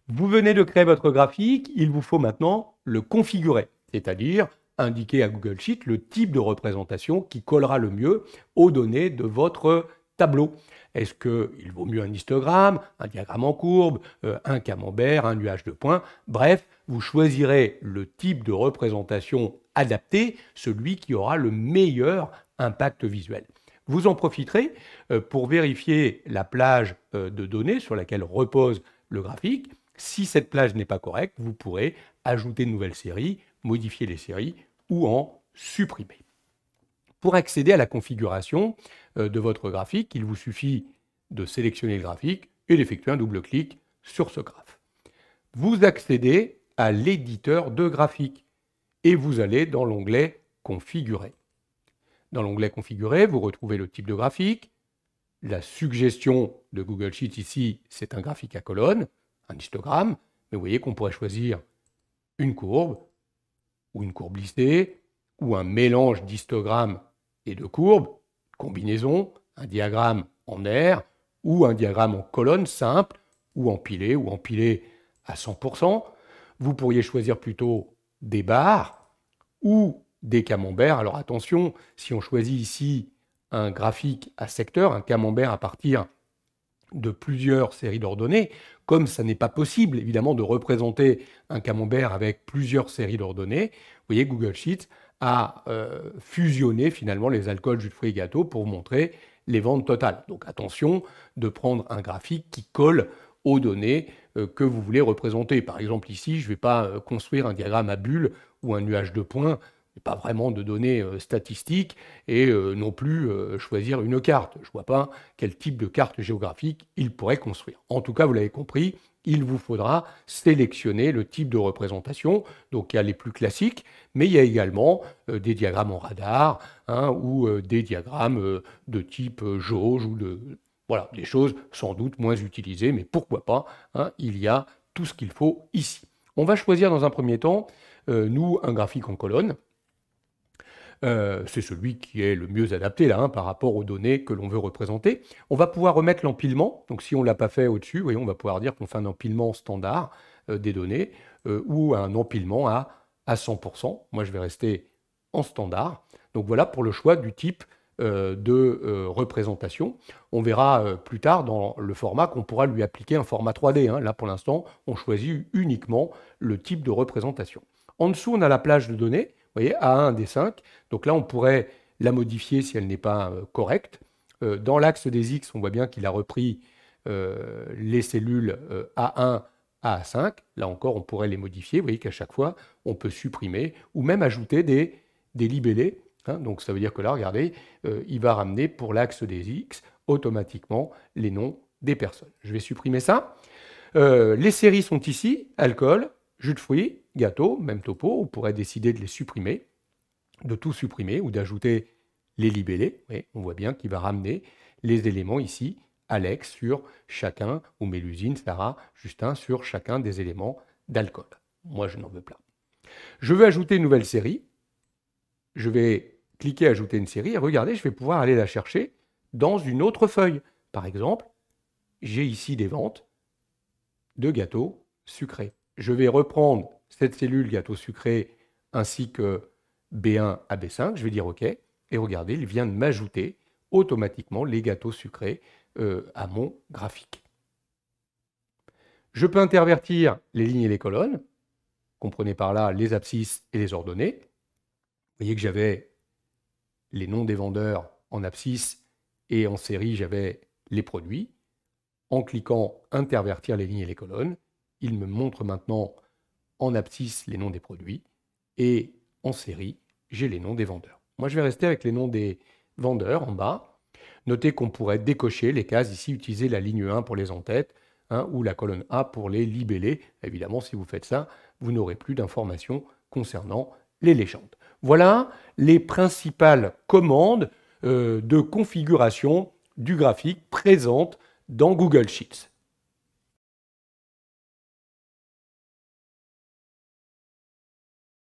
Vous venez de créer votre graphique, il vous faut maintenant le configurer, c'est-à-dire indiquer à Google Sheet le type de représentation qui collera le mieux aux données de votre tableau. Est-ce qu'il vaut mieux un histogramme, un diagramme en courbe, un camembert, un nuage de points? Bref, vous choisirez le type de représentation adapté, celui qui aura le meilleur impact visuel. Vous en profiterez pour vérifier la plage de données sur laquelle repose le graphique. Si cette plage n'est pas correcte, vous pourrez ajouter de nouvelles séries, modifier les séries ou en supprimer. Pour accéder à la configuration de votre graphique, il vous suffit de sélectionner le graphique et d'effectuer un double clic sur ce graphe. Vous accédez à l'éditeur de graphique et vous allez dans l'onglet Configurer. Dans l'onglet Configurer, vous retrouvez le type de graphique. La suggestion de Google Sheets ici, c'est un graphique à colonne, un histogramme, mais vous voyez qu'on pourrait choisir une courbe, ou une courbe lissée, ou un mélange d'histogramme et de courbes, combinaison, un diagramme en aire, ou un diagramme en colonne simple, ou empilé à 100%. Vous pourriez choisir plutôt des barres ou des camemberts. Alors attention, si on choisit ici un graphique à secteur, un camembert à partir de plusieurs séries d'ordonnées, comme ça n'est pas possible évidemment de représenter un camembert avec plusieurs séries d'ordonnées, vous voyez Google Sheets a fusionné finalement les alcools, jus de fruits et gâteaux pour montrer les ventes totales. Donc attention de prendre un graphique qui colle aux données que vous voulez représenter. Par exemple ici, je ne vais pas construire un diagramme à bulles ou un nuage de points, pas vraiment de données statistiques, et non plus choisir une carte. Je ne vois pas quel type de carte géographique il pourrait construire. En tout cas, vous l'avez compris, il vous faudra sélectionner le type de représentation. Donc il y a les plus classiques, mais il y a également des diagrammes en radar, ou des diagrammes de type jauge, ou voilà, des choses sans doute moins utilisées, mais pourquoi pas, il y a tout ce qu'il faut ici. On va choisir dans un premier temps, nous, un graphique en colonne. C'est celui qui est le mieux adapté là, par rapport aux données que l'on veut représenter. On va pouvoir remettre l'empilement. Donc si on ne l'a pas fait au-dessus, voyez, on va pouvoir dire qu'on fait un empilement standard des données ou un empilement à 100%. Moi, je vais rester en standard. Donc voilà pour le choix du type de représentation. On verra plus tard dans le format qu'on pourra lui appliquer un format 3D. Là, pour l'instant, on choisit uniquement le type de représentation. En dessous, on a la plage de données. Vous voyez, A1 des 5. Donc là, on pourrait la modifier si elle n'est pas correcte. Dans l'axe des X, on voit bien qu'il a repris les cellules A1 à A5. Là encore, on pourrait les modifier. Vous voyez qu'à chaque fois, on peut supprimer ou même ajouter des libellés. Donc ça veut dire que là, regardez, il va ramener pour l'axe des X automatiquement les noms des personnes. Je vais supprimer ça. Les séries sont ici, alcool, jus de fruits, gâteau, même topo. On pourrait décider de les supprimer, de tout supprimer ou d'ajouter les libellés. Oui, on voit bien qu'il va ramener les éléments ici, Alex sur chacun, ou Mélusine, Sarah, Justin sur chacun des éléments d'alcool. Moi, je n'en veux pas. Je veux ajouter une nouvelle série. Je vais cliquer ajouter une série et regardez, je vais pouvoir aller la chercher dans une autre feuille. Par exemple, j'ai ici des ventes de gâteaux sucrés. Je vais reprendre cette cellule gâteau sucré ainsi que B1 à B5. Je vais dire OK. Et regardez, il vient de m'ajouter automatiquement les gâteaux sucrés à mon graphique. Je peux intervertir les lignes et les colonnes. Comprenez par là les abscisses et les ordonnées. Vous voyez que j'avais les noms des vendeurs en abscisse et en série, j'avais les produits. En cliquant intervertir les lignes et les colonnes, il me montre maintenant en abscisse les noms des produits et en série, j'ai les noms des vendeurs. Moi, je vais rester avec les noms des vendeurs en bas. Notez qu'on pourrait décocher les cases ici, utiliser la ligne 1 pour les en-têtes ou la colonne A pour les libellés. Évidemment, si vous faites ça, vous n'aurez plus d'informations concernant les légendes. Voilà les principales commandes de configuration du graphique présentes dans Google Sheets.